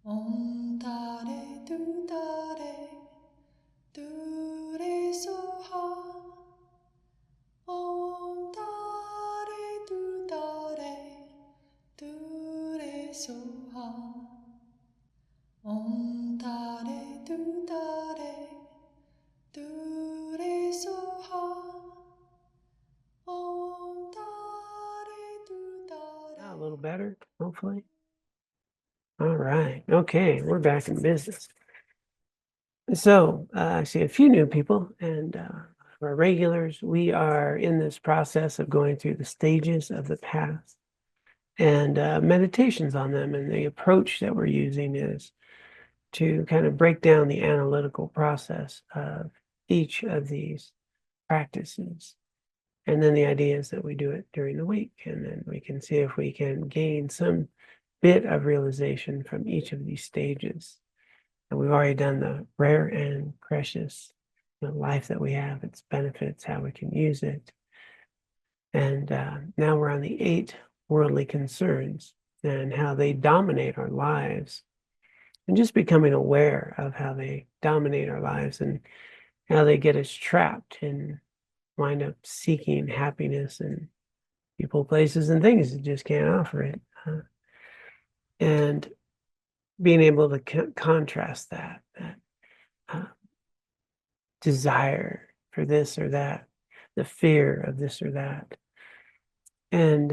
Om Tare Tu Tare Tu Re Soha. Om Tare Tu Tare Tu Re Soha. Om Tare Tu Tare Tu Re Soha. Om Tare Tu Tare. A little better, hopefully. All right. Okay, we're back in business. So I see a few new people and our regulars. We are in this process of going through the stages of the path and meditations on them. And the approach that we're using is to kind of break down the analytical process of each of these practices. And then the idea is that we do it during the week, and then we can see if we can gain some bit of realization from each of these stages. And we've already done the rare and precious, life that we have, its benefits, how we can use it. And now we're on the 8 worldly concerns and how they dominate our lives, and just becoming aware of how they dominate our lives and how they get us trapped and wind up seeking happiness in people, places, and things that just can't offer it. And being able to contrast that desire for this or that, the fear of this or that, and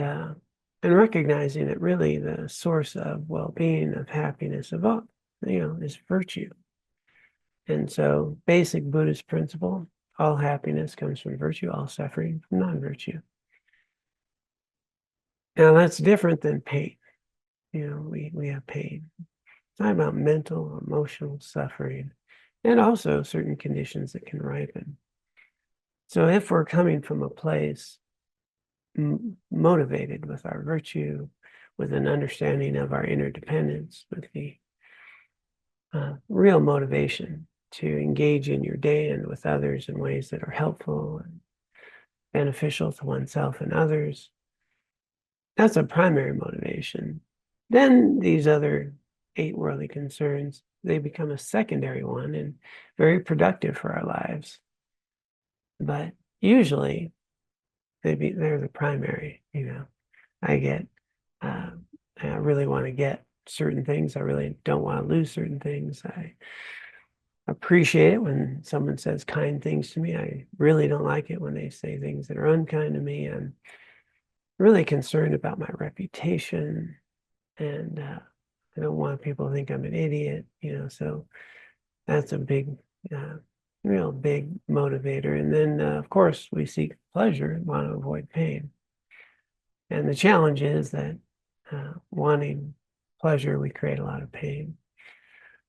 recognizing that really the source of well-being, of happiness, of all, is virtue. And so, basic Buddhist principle: all happiness comes from virtue, all suffering from non-virtue. Now that's different than pain. We have pain. It's not about mental, emotional suffering, and also certain conditions that can ripen. So if we're coming from a place motivated with our virtue, with an understanding of our interdependence, with the real motivation to engage in your day and with others in ways that are helpful and beneficial to oneself and others, that's a primary motivation. Then these other 8 worldly concerns, they become a secondary one and very productive for our lives. But usually they're the primary. I really want to get certain things. I really don't want to lose certain things. I appreciate it when someone says kind things to me. I really don't like it when they say things that are unkind to me. I'm really concerned about my reputation, and I don't want people to think I'm an idiot, so that's a big, real big motivator. And then, of course, we seek pleasure and want to avoid pain. And the challenge is that wanting pleasure, we create a lot of pain.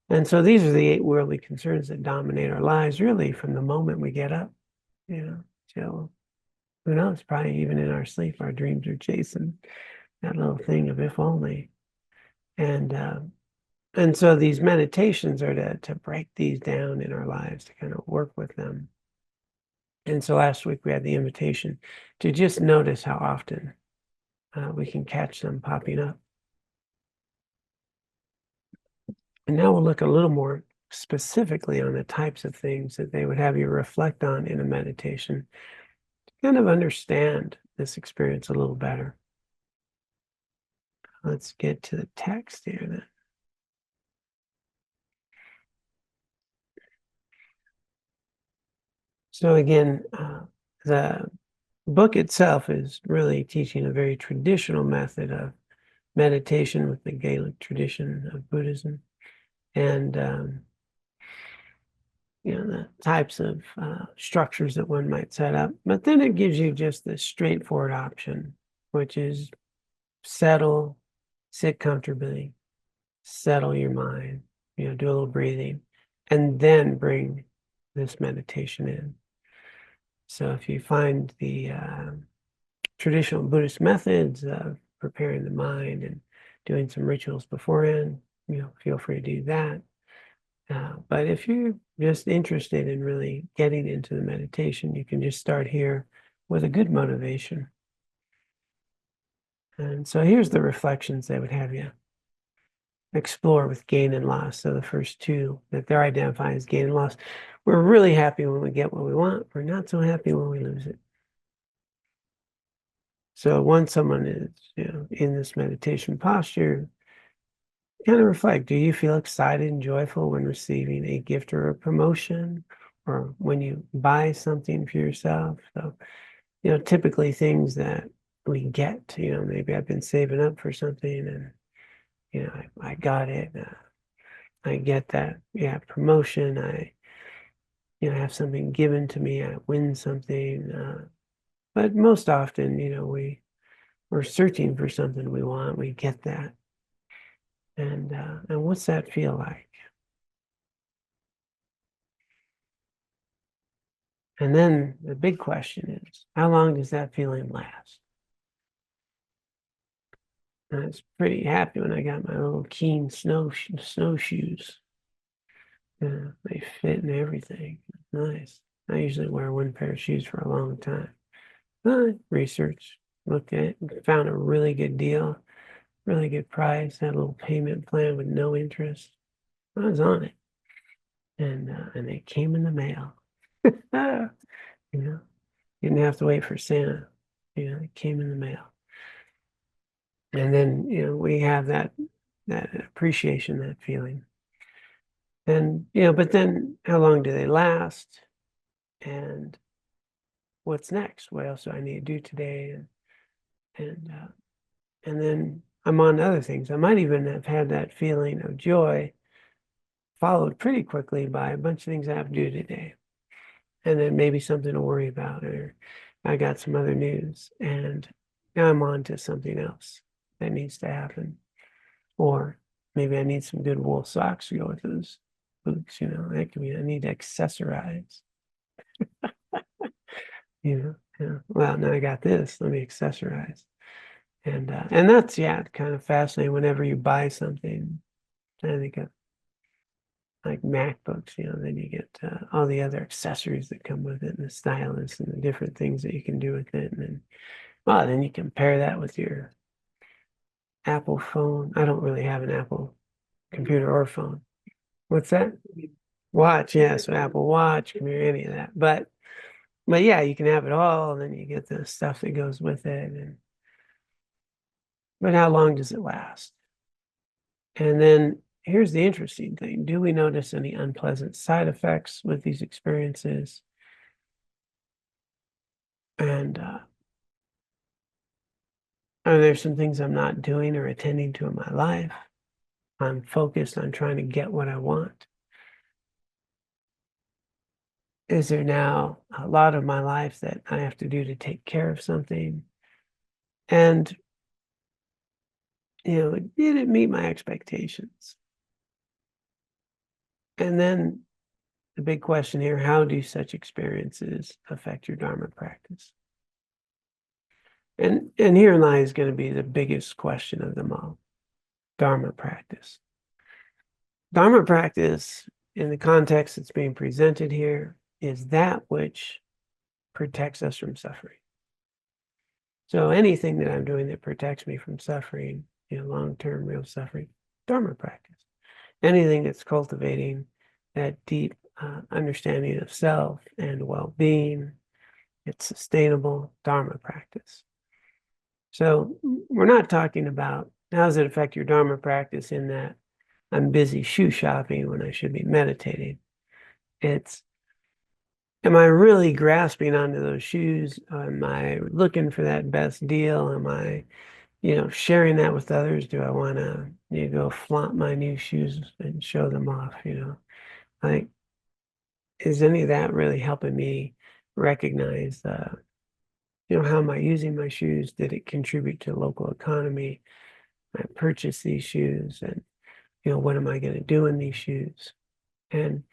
And so these are the 8 worldly concerns that dominate our lives, really, from the moment we get up, till, who knows, probably even in our sleep, our dreams are chasing that little thing of if only. And so these meditations are to break these down in our lives, to kind of work with them. And so last week we had the invitation to just notice how often we can catch them popping up. And now we'll look a little more specifically on the types of things that they would have you reflect on in a meditation to kind of understand this experience a little better. Let's get to the text here then. So again, the book itself is really teaching a very traditional method of meditation with the Gaelic tradition of Buddhism, and the types of structures that one might set up. But then it gives you just this straightforward option, which is settle, sit comfortably, settle your mind, do a little breathing, and then bring this meditation in. So if you find the traditional Buddhist methods of preparing the mind and doing some rituals beforehand, feel free to do that. But if you're just interested in really getting into the meditation, you can just start here with a good motivation. And so here's the reflections they would have you explore with gain and loss. So the first two that they're identifying as gain and loss. We're really happy when we get what we want. We're not so happy when we lose it. So once someone is, in this meditation posture, kind of reflect, do you feel excited and joyful when receiving a gift or a promotion, or when you buy something for yourself? So, typically things that we get, maybe I've been saving up for something and, I got it. I get that, promotion. I, have something given to me. I win something. But most often, we're searching for something we want. We get that. And what's that feel like? And then the big question is, how long does that feeling last? And I was pretty happy when I got my little Keen snowshoes. They fit and everything. Nice. I usually wear one pair of shoes for a long time. Research, looked at it, found a really good deal, really good price, had a little payment plan with no interest. I was on it. And they came in the mail. Didn't have to wait for Santa. It came in the mail. And then, we have that appreciation, that feeling. And, but then how long do they last? And what's next? What else do I need to do today? And then I'm on to other things. I might even have had that feeling of joy followed pretty quickly by a bunch of things I have to do today. And then maybe something to worry about, or I got some other news, and now I'm on to something else that needs to happen. Or maybe I need some good wool socks to go with those boots, that could be, I need to accessorize, well, now I got this, let me accessorize. And that's, kind of fascinating whenever you buy something. I think of like MacBooks, then you get all the other accessories that come with it, and the stylus and the different things that you can do with it. And then you compare that with your Apple phone. I don't really have an Apple computer or phone. What's that? Watch, yeah, so Apple Watch, computer, any of that. But yeah, you can have it all, and then you get the stuff that goes with it. But how long does it last? And then here's the interesting thing. Do we notice any unpleasant side effects with these experiences? And are there some things I'm not doing or attending to in my life? I'm focused on trying to get what I want. Is there now a lot of my life that I have to do to take care of something? And, did it meet my expectations? And then the big question here, how do such experiences affect your Dharma practice? And herein lies going to be the biggest question of them all, Dharma practice. Dharma practice, in the context that's being presented here, is that which protects us from suffering. So anything that I'm doing that protects me from suffering, long-term real suffering, Dharma practice. Anything that's cultivating that deep understanding of self and well-being, it's sustainable, Dharma practice. So we're not talking about how does it affect your Dharma practice in that I'm busy shoe shopping when I should be meditating. It's, am I really grasping onto those shoes? Am I looking for that best deal? Am I, sharing that with others? Do I want to go flaunt my new shoes and show them off? Like, is any of that really helping me recognize, how am I using my shoes? Did it contribute to the local economy? I purchased these shoes, and, what am I going to do in these shoes? And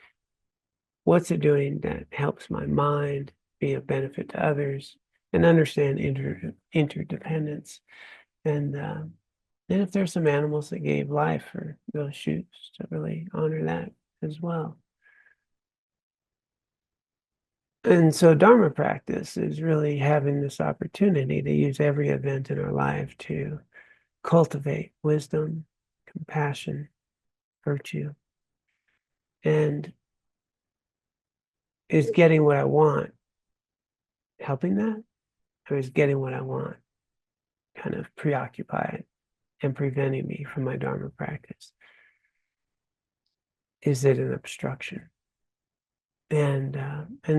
what's it doing that helps my mind be of benefit to others and understand interdependence? And then if there's some animals that gave life for those shoes, to really honor that as well. And so Dharma practice is really having this opportunity to use every event in our life to cultivate wisdom, compassion, virtue. And is getting what I want helping that? Or is getting what I want kind of preoccupied and preventing me from my Dharma practice? Is it an obstruction? And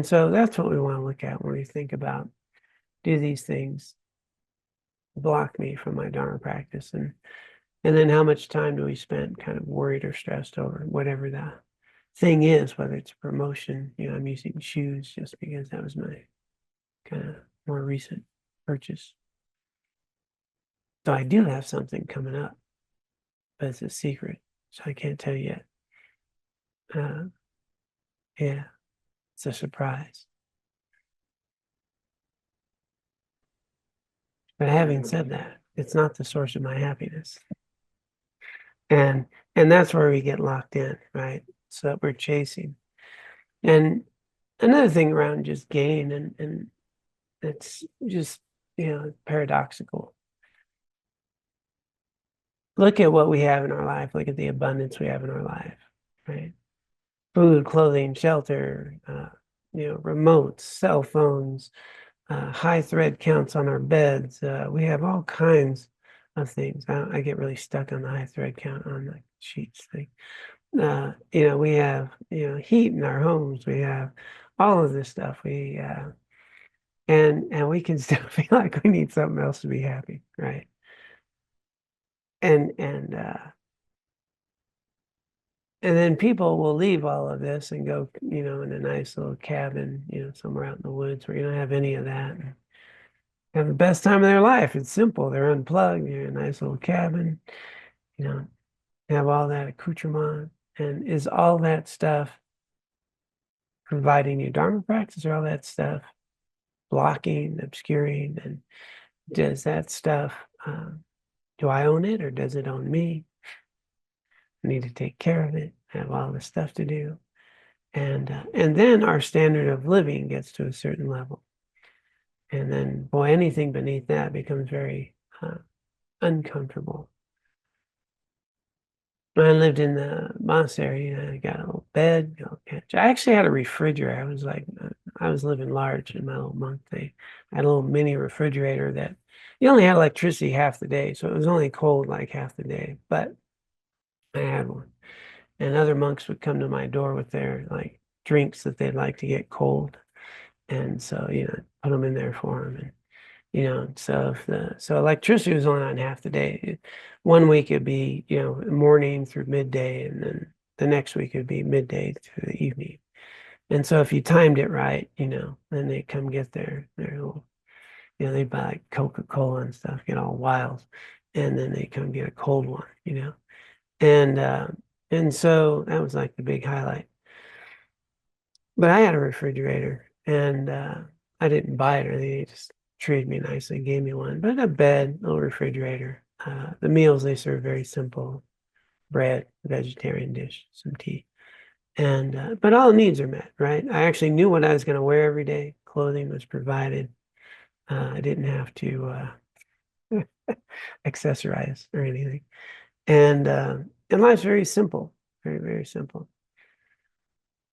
so that's what we want to look at when we think about, do these things block me from my Dharma practice? And then how much time do we spend kind of worried or stressed over whatever the thing is, whether it's a promotion, I'm using shoes just because that was my kind of more recent purchase. So I do have something coming up, but it's a secret, so I can't tell you yet. Yeah, it's a surprise. But having said that, it's not the source of my happiness. And that's where we get locked in, right? So that we're chasing. And another thing around just gain, and it's just, paradoxical. Look at what we have in our life. Look at the abundance we have in our life, right? Food, clothing, shelter, remotes, cell phones, high thread counts on our beds. We have all kinds of things. I get really stuck on the high thread count on the sheets thing. We have, heat in our homes. We have all of this stuff. And we can still feel like we need something else to be happy, right? And then people will leave all of this and go, in a nice little cabin, somewhere out in the woods where you don't have any of that. And have the best time of their life. It's simple. They're unplugged. You're in a nice little cabin, have all that accoutrement. And is all that stuff providing you Dharma practice, or all that stuff blocking, obscuring? And does that stuff, do I own it, or does it own me? I need to take care of it. I have all this stuff to do. And then our standard of living gets to a certain level. And then, boy, anything beneath that becomes very uncomfortable. When I lived in the monastery, I got a little bed, couch. I actually had a refrigerator. I was living large in my little monk thing. I had a little mini refrigerator that you only had electricity half the day, so it was only cold like half the day, but I had one. And other monks would come to my door with their drinks that they'd like to get cold. And so, put them in there for them. And, so electricity was only on half the day. One week it'd be, morning through midday, and then the next week it'd be midday through the evening. And so if you timed it right, then they come get their little, they buy like Coca-Cola and stuff, get all wild, and then they come get a cold one, and so that was like the big highlight. But I had a refrigerator, and I didn't buy it or anything. They just treated me nicely, gave me one. But a bed, little refrigerator. The meals they serve very simple: bread, vegetarian dish, some tea, and but all needs are met, right? I actually knew what I was going to wear every day. Clothing was provided. I didn't have to accessorize or anything, and life's very simple, very, very simple.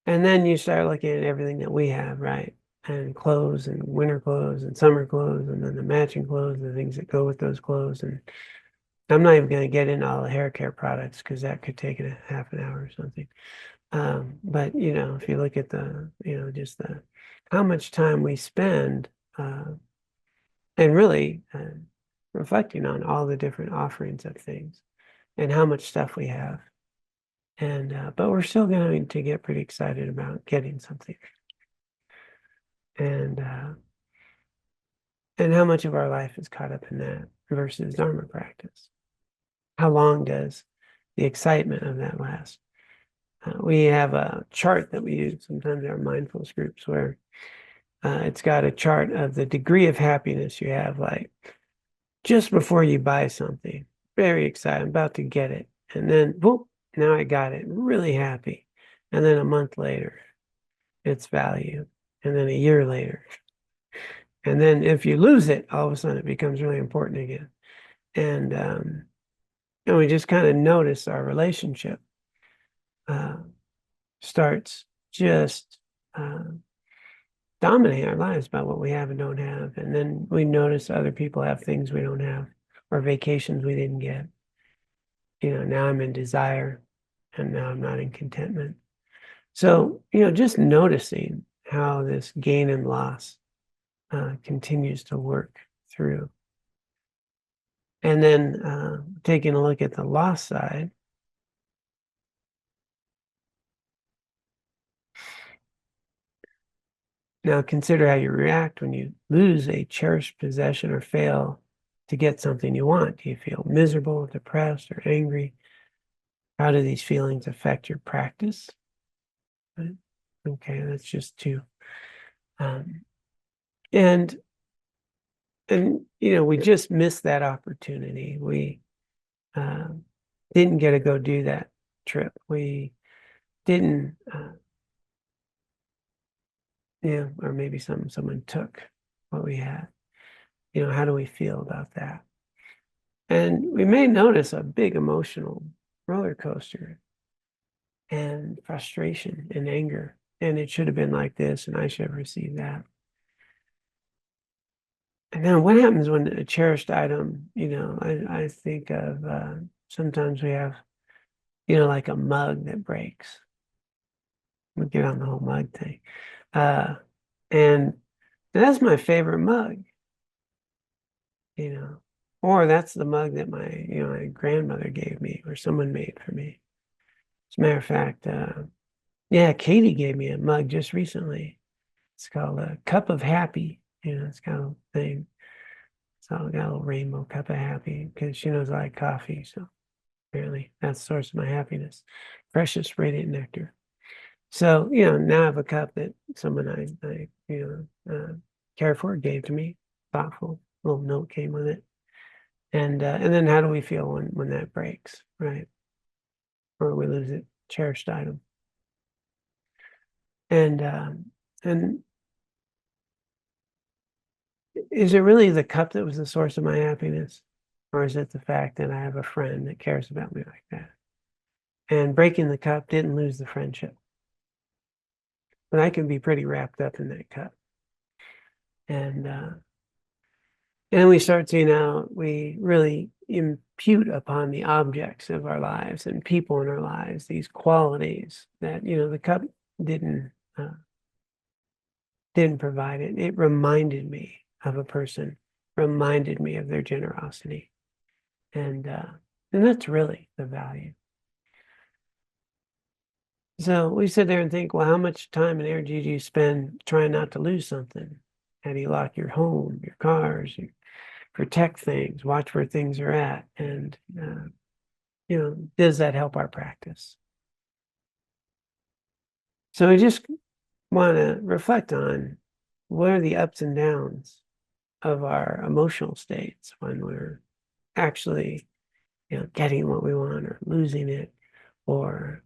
And then you start looking at everything that we have, right? And clothes, and winter clothes, and summer clothes, and then the matching clothes, the things that go with those clothes. And I'm not even going to get into all the hair care products because that could take a half an hour or something. But if you look at the, just how much time we spend, and really reflecting on all the different offerings of things and how much stuff we have. And but we're still going to get pretty excited about getting something. And how much of our life is caught up in that versus Dharma practice? How long does the excitement of that last? We have a chart that we use sometimes in our mindfulness groups where it's got a chart of the degree of happiness you have, like just before you buy something. Very excited, I'm about to get it. And then, whoop, now I got it, really happy. And then a month later, it's value. And then a year later. And then if you lose it, all of a sudden it becomes really important again. And And we just kind of notice our relationship starts just dominating our lives by what we have and don't have. And then we notice other people have things we don't have, or vacations we didn't get. Now I'm in desire, and now I'm not in contentment. So, just noticing how this gain and loss continues to work through. And then taking a look at the loss side. Now consider how you react when you lose a cherished possession or fail to get something you want. Do you feel miserable, depressed, or angry? How do these feelings affect your practice? Right? Okay, that's just two. And we just missed that opportunity. We didn't get to go do that trip. We didn't, or maybe someone took what we had. How do we feel about that? And we may notice a big emotional roller coaster and frustration and anger. And it should have been like this, and I should have received that. And then what happens when a cherished item, I think of sometimes we have, like a mug that breaks. We'll get on the whole mug thing. And that's my favorite mug, or that's the mug that my grandmother gave me, or someone made for me. As a matter of fact, Katie gave me a mug just recently. It's called a Cup of Happy. It's kind of a thing. So I got a little rainbow cup of happy because she knows I like coffee. So apparently that's the source of my happiness. Precious radiant nectar. So, now I have a cup that someone I care for gave to me. Thoughtful. Little note came with it. And then how do we feel when that breaks, right? Or we lose it, cherished item. And is it really the cup that was the source of my happiness? Or is it the fact that I have a friend that cares about me like that? And breaking the cup didn't lose the friendship. But I can be pretty wrapped up in that cup. And then we start seeing how we really impute upon the objects of our lives and people in our lives these qualities that, the cup didn't provide it. It reminded me of a person, reminded me of their generosity. And that's really the value. So we sit there and think, well, how much time and energy do you spend trying not to lose something? How do you lock your home, your cars, you protect things, watch where things are at? And, does that help our practice? So we just want to reflect on what are the ups and downs of our emotional states when we're actually, getting what we want or losing it, or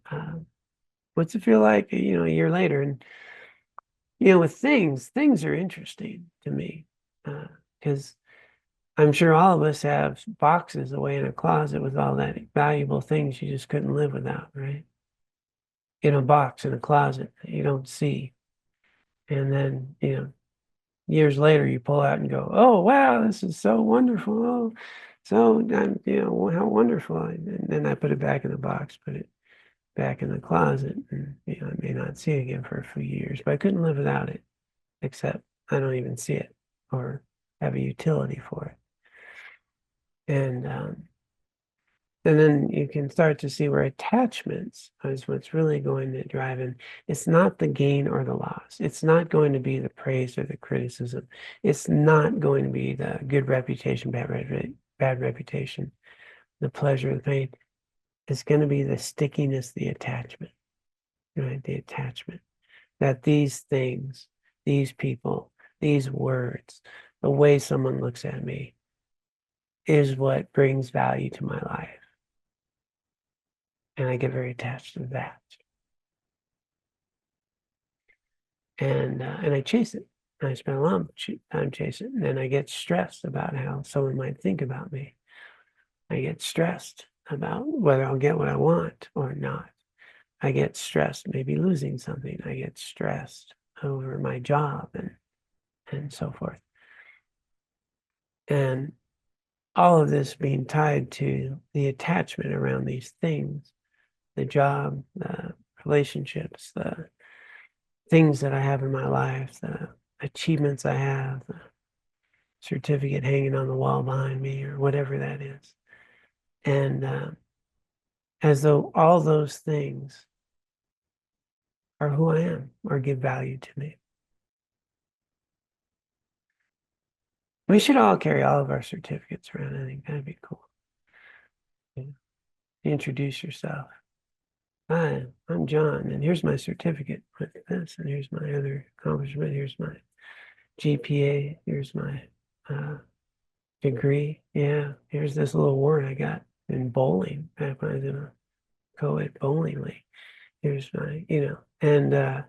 what's it feel like, a year later? And, with things are interesting to me because I'm sure all of us have boxes away in a closet with all that valuable things you just couldn't live without, right? In a box in a closet that you don't see. And then, years later you pull out and go, oh, wow, this is so wonderful. Oh, so, how wonderful. And then I put it back in the box, put it back in the closet, and, I may not see it again for a few years, but I couldn't live without it, except I don't even see it or have a utility for it. And then you can start to see where attachments is what's really going to drive in. It's not the gain or the loss. It's not going to be the praise or the criticism. It's not going to be the good reputation, bad reputation, the pleasure, the pain. It's going to be the stickiness, the attachment, right? The attachment that these things, these people, these words, the way someone looks at me is what brings value to my life. And I get very attached to that. And I chase it. I spend a lot of time chasing it. And then I get stressed about how someone might think about me. I get stressed about whether I'll get what I want or not. I get stressed, maybe losing something. I get stressed over my job and so forth. And all of this being tied to the attachment around these things, the job, the relationships, the things that I have in my life, the achievements I have, the certificate hanging on the wall behind me, or whatever that is. And as though all those things are who I am or give value to me. We should all carry all of our certificates around. I think that'd be cool. Yeah. Introduce yourself. Hi, I'm John, and here's my certificate with this, and here's my other accomplishment. Here's my GPA. Here's my degree. Yeah, here's this little award I got in bowling back when I was in a co-ed bowling league. Here's my, and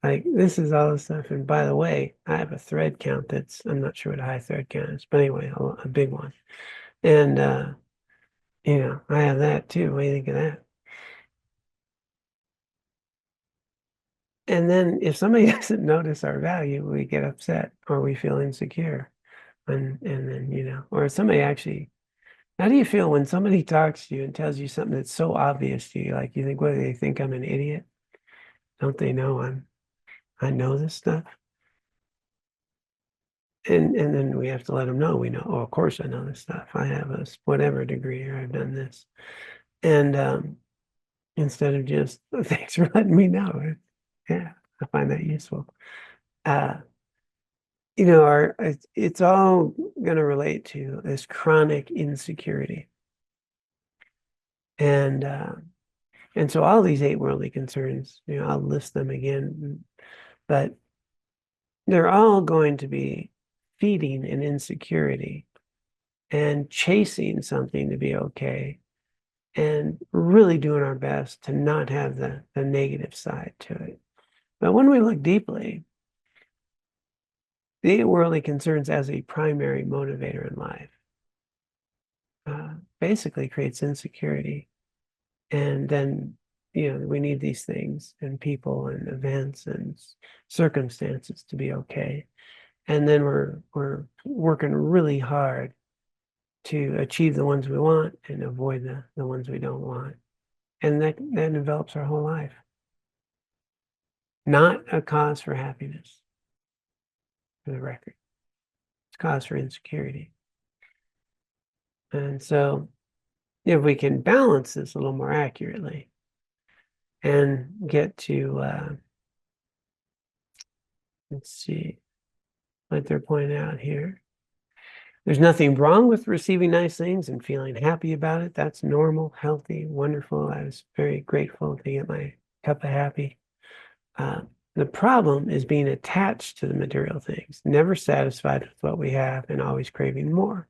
like this is all the stuff. And by the way, I have a thread count that's, I'm not sure what a high thread count is, but anyway, a big one. And I have that too. What do you think of that? And then if somebody doesn't notice our value, we get upset or we feel insecure. And then, or somebody actually, how do you feel when somebody talks to you and tells you something that's so obvious to you? Like you think, what do they think? I'm an idiot? Don't they know I know this stuff? And then we have to let them know we know. Oh, of course I know this stuff. I have a whatever degree or I've done this. And instead of just thanks for letting me know. Yeah, I find that useful. It's all going to relate to this chronic insecurity. And so all these eight worldly concerns, I'll list them again, but they're all going to be feeding an insecurity and chasing something to be okay and really doing our best to not have the negative side to it. But when we look deeply, the eight worldly concerns as a primary motivator in life basically creates insecurity. And then, we need these things and people and events and circumstances to be okay. And then we're working really hard to achieve the ones we want and avoid the ones we don't want. And that envelops our whole life. Not a cause for happiness, for the record. It's a cause for insecurity. And so if we can balance this a little more accurately and get to, let's see what they're pointing out here. There's nothing wrong with receiving nice things and feeling happy about it. That's normal, healthy, wonderful. I was very grateful to get my cup of happy. The problem is being attached to the material things, never satisfied with what we have and always craving more.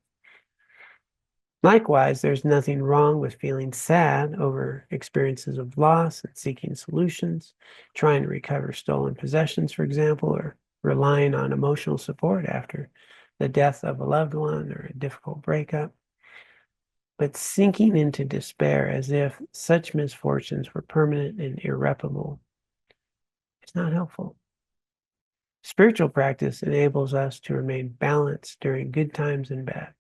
Likewise, there's nothing wrong with feeling sad over experiences of loss and seeking solutions, trying to recover stolen possessions, for example, or relying on emotional support after the death of a loved one or a difficult breakup. But sinking into despair as if such misfortunes were permanent and irreparable is not helpful. Spiritual practice enables us to remain balanced during good times and bad.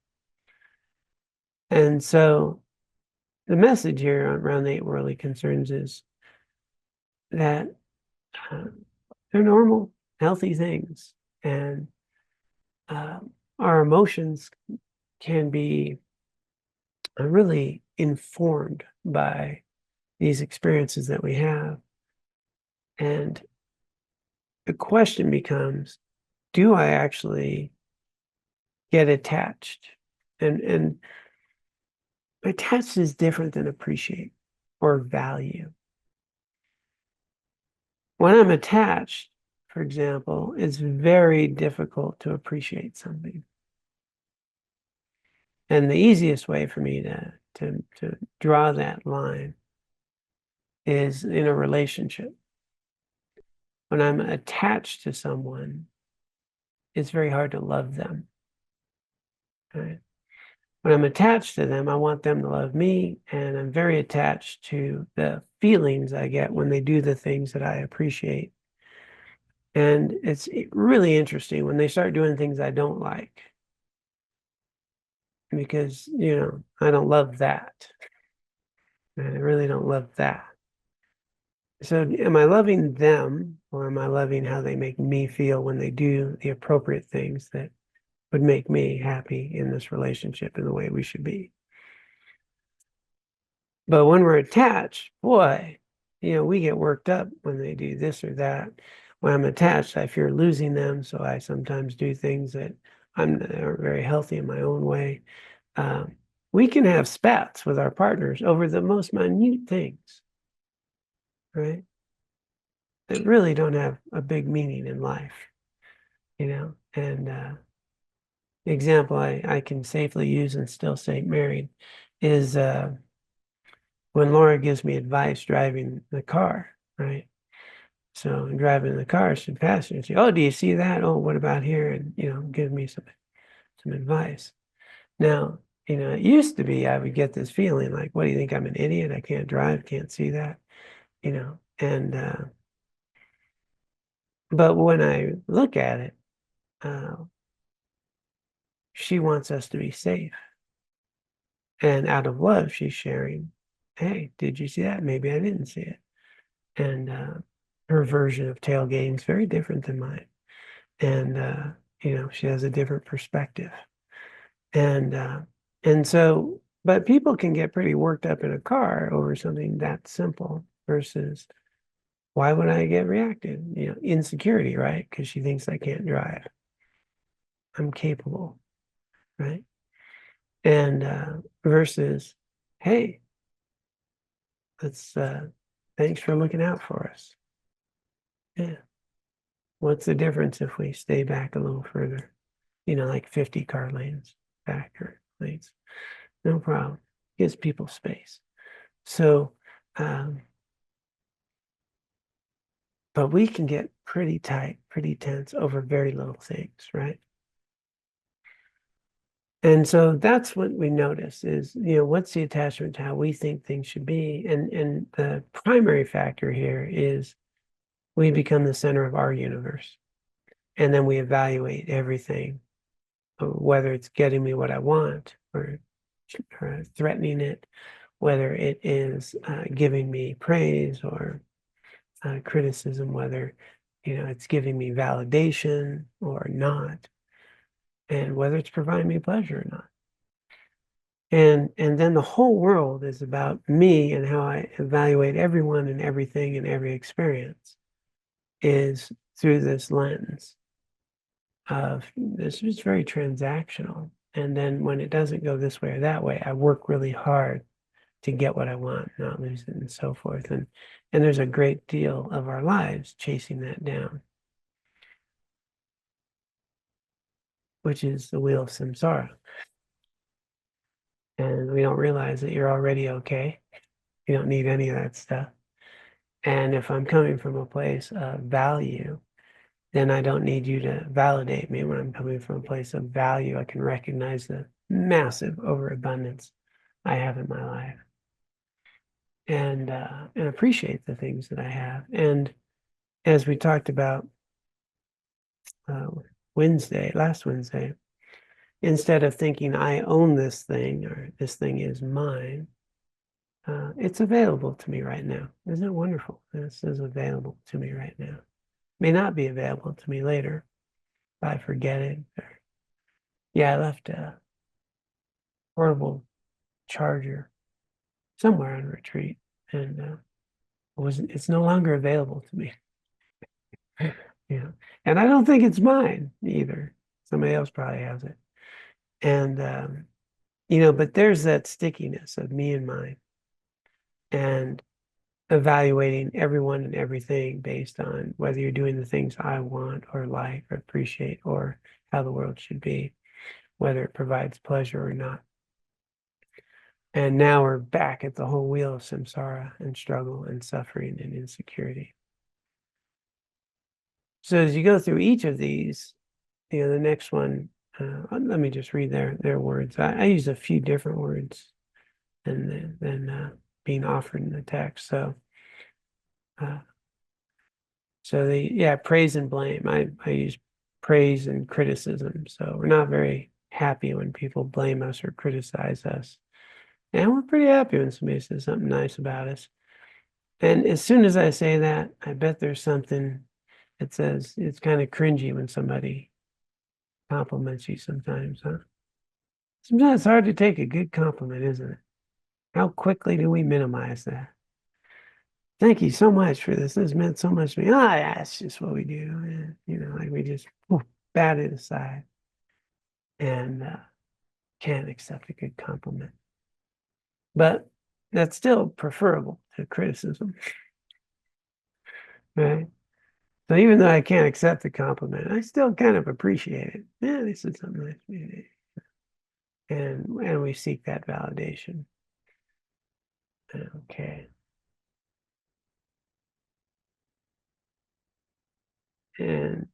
And so the message here around the eight worldly concerns is that they're normal, healthy things. And our emotions can be really informed by these experiences that we have. And the question becomes, do I actually get attached? And attached is different than appreciate or value. When I'm attached, for example, it's very difficult to appreciate something. And the easiest way for me to draw that line is in a relationship. When I'm attached to someone, it's very hard to love them. Right? When I'm attached to them, I want them to love me, and I'm very attached to the feelings I get when they do the things that I appreciate. And it's really interesting when they start doing things I don't like, because, I don't love that. I really don't love that. So am I loving them, or am I loving how they make me feel when they do the appropriate things that would make me happy in this relationship in the way we should be? But when we're attached, boy, we get worked up when they do this or that. When I'm attached, I fear losing them, so I sometimes do things that aren't very healthy in my own way. We can have spats with our partners over the most minute things, right? That really don't have a big meaning in life, And the example I can safely use and still stay married is when Laura gives me advice driving the car, right? So I'm driving the car, she'd pass and say, "Oh, do you see that? Oh, what about here?" And give me some advice. Now, it used to be I would get this feeling like, "What do you think? I'm an idiot? I can't drive, can't see that," And but when I look at it, uh, she wants us to be safe, and out of love, she's sharing, "Hey, did you see that? Maybe I didn't see it." And her version of tailgating is very different than mine, and she has a different perspective, and so, but people can get pretty worked up in a car over something that simple versus, why would I get reacted? Insecurity, right? Because she thinks I can't drive. I'm capable, right? And versus, hey, let's thanks for looking out for us. Yeah. What's the difference if we stay back a little further? Like 50 car lanes back or lanes. No problem. Gives people space. So, but we can get pretty tight, pretty tense over very little things, right? And so that's what we notice is, what's the attachment to how we think things should be? And the primary factor here is we become the center of our universe. And then we evaluate everything, whether it's getting me what I want or threatening it, whether it is giving me praise or criticism, whether it's giving me validation or not, and whether it's providing me pleasure or not. And then the whole world is about me and how I evaluate everyone and everything and every experience is through this lens of this is very transactional. And then when it doesn't go this way or that way, I work really hard to get what I want, not lose it, and so forth. And there's a great deal of our lives chasing that down, which is the wheel of samsara. And we don't realize that you're already okay. You don't need any of that stuff. And if I'm coming from a place of value, then I don't need you to validate me. When I'm coming from a place of value, I can recognize the massive overabundance I have in my life and appreciate the things that I have. And as we talked about last Wednesday, instead of thinking I own this thing or this thing is mine, it's available to me right now. Isn't it wonderful? This is available to me right now. May not be available to me later if I forget it. I left a portable charger somewhere on retreat, and it's no longer available to me. And I don't think it's mine either. Somebody else probably has it. And but there's that stickiness of me and mine, and evaluating everyone and everything based on whether you're doing the things I want or like or appreciate or how the world should be, whether it provides pleasure or not. And now we're back at the whole wheel of samsara and struggle and suffering and insecurity. So as you go through each of these, the next one let me just read their words. I use a few different words than being offered in the text. So praise and blame. I use praise and criticism. So we're not very happy when people blame us or criticize us. And we're pretty happy when somebody says something nice about us. And as soon as I say that, I bet there's something that says it's kind of cringy when somebody compliments you sometimes, huh? Sometimes it's hard to take a good compliment, isn't it? How quickly do we minimize that? Thank you so much for this. This meant so much to me. Oh, yeah, it's just what we do. And, like we just bat it aside and can't accept a good compliment. But that's still preferable to criticism, right? So even though I can't accept the compliment, I still kind of appreciate it. Yeah, this is something nice to me. And we seek that validation. Okay. And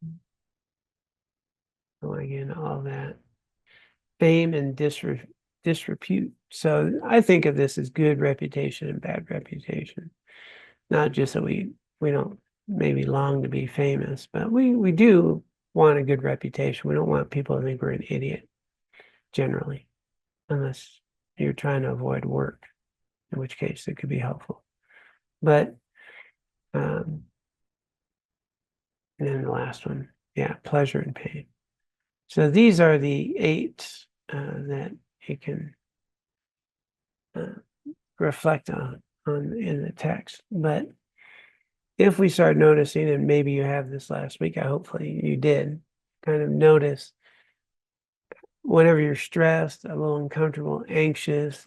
going into all that fame and disrepute. So I think of this as good reputation and bad reputation. Not just that we don't maybe long to be famous, but we do want a good reputation. We don't want people to think we're an idiot, generally, unless you're trying to avoid work, in which case it could be helpful. But and then the last one, pleasure and pain. So these are the 8 that you can reflect on in the text. But if we start noticing, and maybe you have this last week, hopefully you did, kind of notice whenever you're stressed, a little uncomfortable, anxious,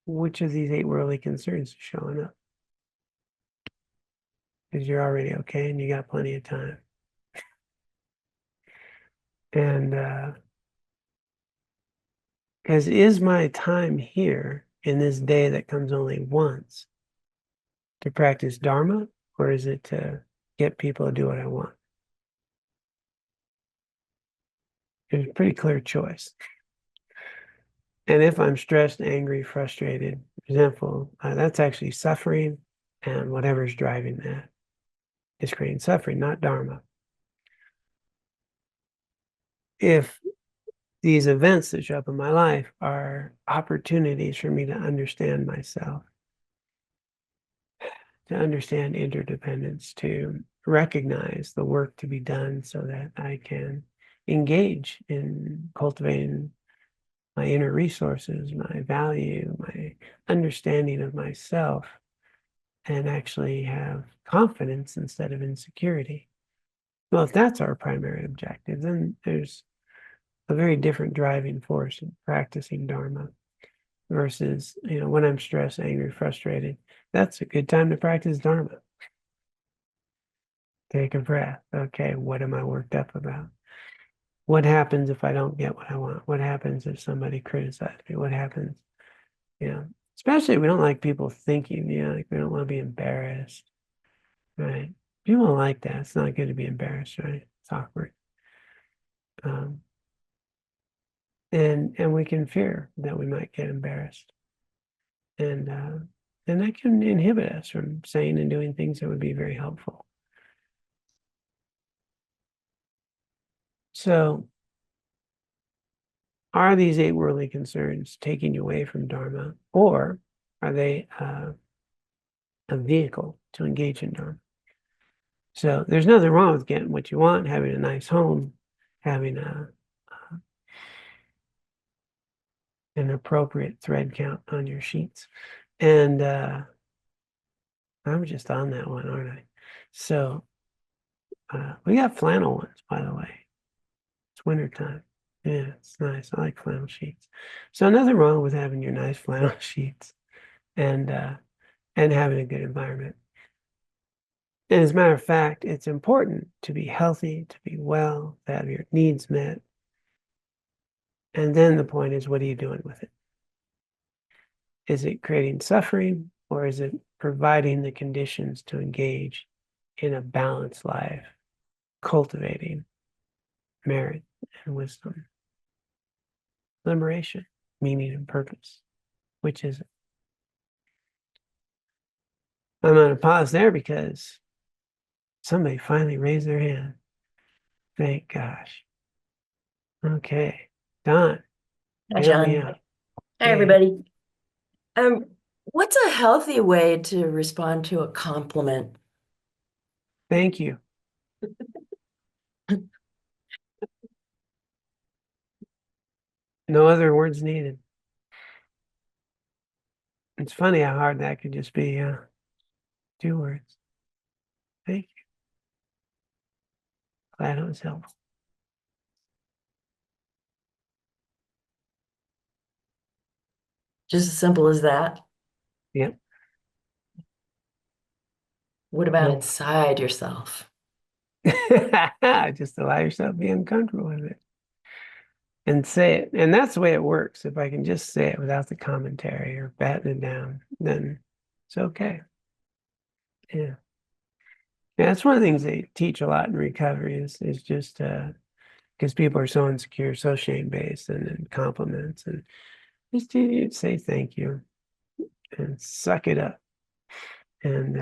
which of these 8 worldly concerns is showing up? Because you're already okay and you got plenty of time. And because is my time here in this day that comes only once to practice Dharma, or is it to get people to do what I want? There's a pretty clear choice. And if I'm stressed, angry, frustrated, resentful, that's actually suffering, and whatever's driving that is creating suffering, not Dharma. If these events that show up in my life are opportunities for me to understand myself, to understand interdependence, to recognize the work to be done so that I can engage in cultivating my inner resources, my value, my understanding of myself, and actually have confidence instead of insecurity. Well, if that's our primary objective, then there's a very different driving force in practicing Dharma versus, when I'm stressed, angry, frustrated. That's a good time to practice Dharma. Take a breath. Okay, what am I worked up about? What happens if I don't get what I want? What happens if somebody criticizes me? What happens? Especially we don't like people thinking, like we don't want to be embarrassed, right? People don't like that. It's not good to be embarrassed, right? It's awkward. And we can fear that we might get embarrassed. And that can inhibit us from saying and doing things that would be very helpful. So are these 8 worldly concerns taking you away from Dharma, or are they a vehicle to engage in Dharma? So there's nothing wrong with getting what you want, having a nice home, having an appropriate thread count on your sheets. And I'm just on that one, aren't I? So we got flannel ones, by the way. It's wintertime. Yeah, it's nice. I like flannel sheets. So nothing wrong with having your nice flannel sheets and having a good environment. And as a matter of fact, it's important to be healthy, to be well, to have your needs met. And then the point is, what are you doing with it? Is it creating suffering, or is it providing the conditions to engage in a balanced life, cultivating merit and wisdom, liberation, meaning and purpose. Which is it? I'm going to pause there because somebody finally raised their hand. Thank gosh. Okay. Don, Hi, bail me John. out. Hi, Hey. everybody. What's a healthy way to respond to a compliment? Thank you. No other words needed. It's funny how hard that could just be 2 words. Thank you. Glad it was helpful. Just as simple as that. Yep. What about Nope. inside yourself? Just allow yourself to be uncomfortable with it and say it. And that's the way it works. If I can just say it without the commentary or batting it down, then it's okay. Yeah. Yeah, that's one of the things they teach a lot in recovery is just because people are so insecure, so shame-based, and compliments, and just you say thank you and suck it up, and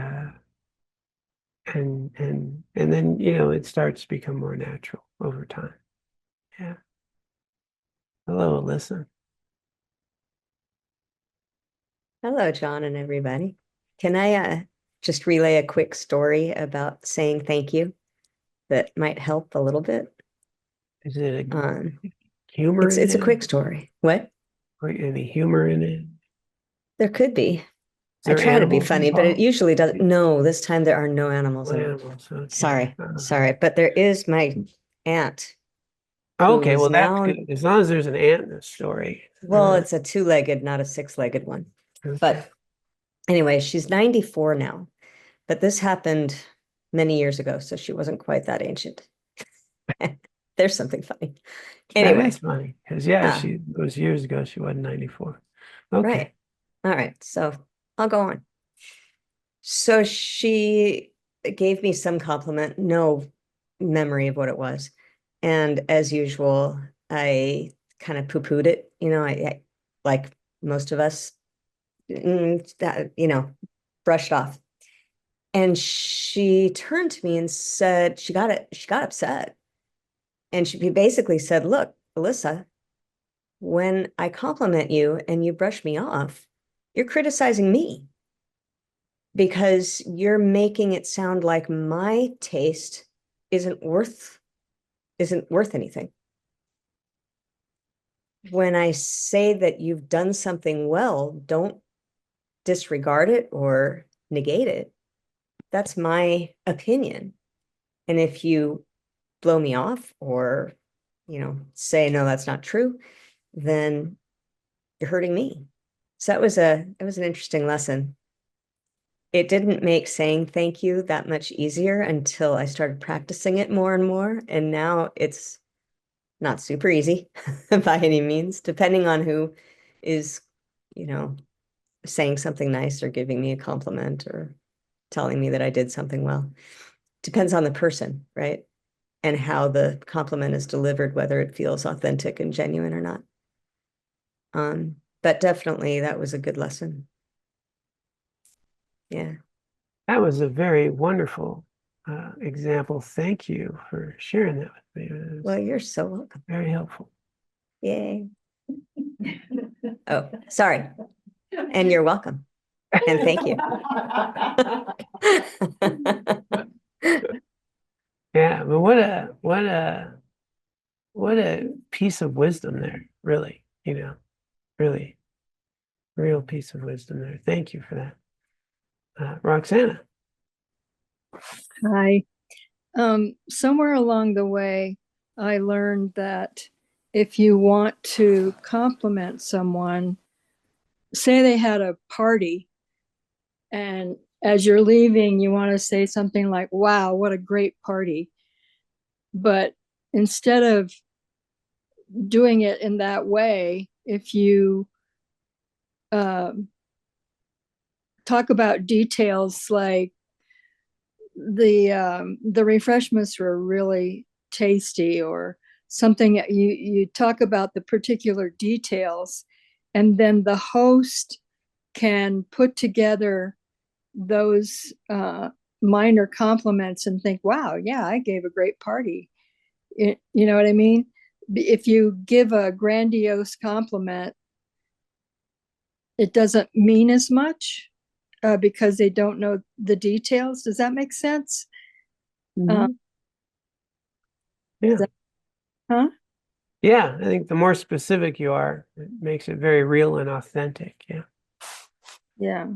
then it starts to become more natural over time. Yeah. Hello, Alyssa. Hello, John and everybody. Can I just relay a quick story about saying thank you that might help a little bit? Is it a Um, humor in it's a it? quick story. What? Or any humor in it? There could be. Is I there try to be animals funny, but it involved? usually doesn't. No, this time there are no animals No involved. animals. Okay. Sorry, Uh-huh. sorry, but there is my aunt. Okay, who's well, that's now, good. As long as there's an ant in the story. well, it's a 2-legged, not a 6-legged one. Okay. But anyway, she's 94 now, but this happened many years ago, so she wasn't quite that ancient. There's something funny. Anyway, That is funny because it was years ago. She wasn't 94. Okay. right. All right. So I'll go on. So she gave me some compliment, no memory of what it was. And as usual, I kind of poo-pooed it. I like most of us, brushed off. And she turned to me and said, she got upset. And she basically said, look, Alyssa, when I compliment you and you brush me off, you're criticizing me because you're making it sound like my taste isn't worth anything. When I say that you've done something well, don't disregard it or negate it. That's my opinion. And if you blow me off or, say, no, that's not true, then you're hurting me. So it was an interesting lesson. It didn't make saying thank you that much easier until I started practicing it more and more. And now it's not super easy by any means, depending on who is, saying something nice or giving me a compliment or telling me that I did something well. Depends on the person, right? And how the compliment is delivered, whether it feels authentic and genuine or not. But definitely that was a good lesson. Yeah. That was a very wonderful example. Thank you for sharing that with me. Well, you're so welcome. Very helpful. Yay. Oh, sorry. And you're welcome. And thank you. Yeah, but what a piece of wisdom there, really, really real piece of wisdom there. Thank you for that. Roxana. Hi. Somewhere along the way, I learned that if you want to compliment someone, say they had a party, and as you're leaving, you want to say something like, wow, what a great party. But instead of doing it in that way, if you talk about details like the refreshments were really tasty, or something that you talk about the particular details, and then the host can put together those minor compliments and think, wow, yeah, I gave a great party. You know what I mean? If you give a grandiose compliment, it doesn't mean as much because they don't know the details. Does that make sense? Mhm. Yeah. that- Huh? Yeah, I think the more specific you are, it makes it very real and authentic. Yeah. Yeah.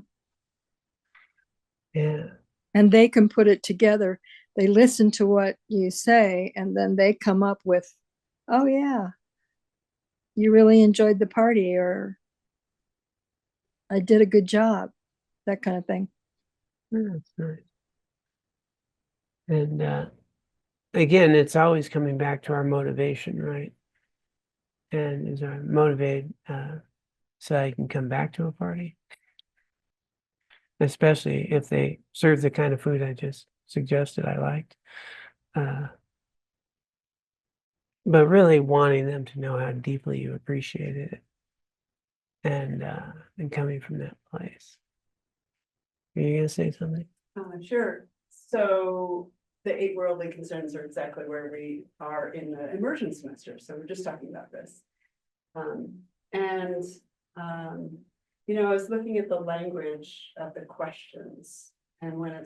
Yeah. And they can put it together. They listen to what you say, and then they come up with, oh, yeah, you really enjoyed the party, or I did a good job, that kind of thing. That's nice. And again, it's always coming back to our motivation, right? And is I motivated so I can come back to a party? Especially if they serve the kind of food I just suggested I liked. But really wanting them to know how deeply you appreciated it and coming from that place. Are you gonna say something? Sure. So the eight worldly concerns are exactly where we are in the immersion semester. So we're just talking about this. I was looking at the language of the questions, and when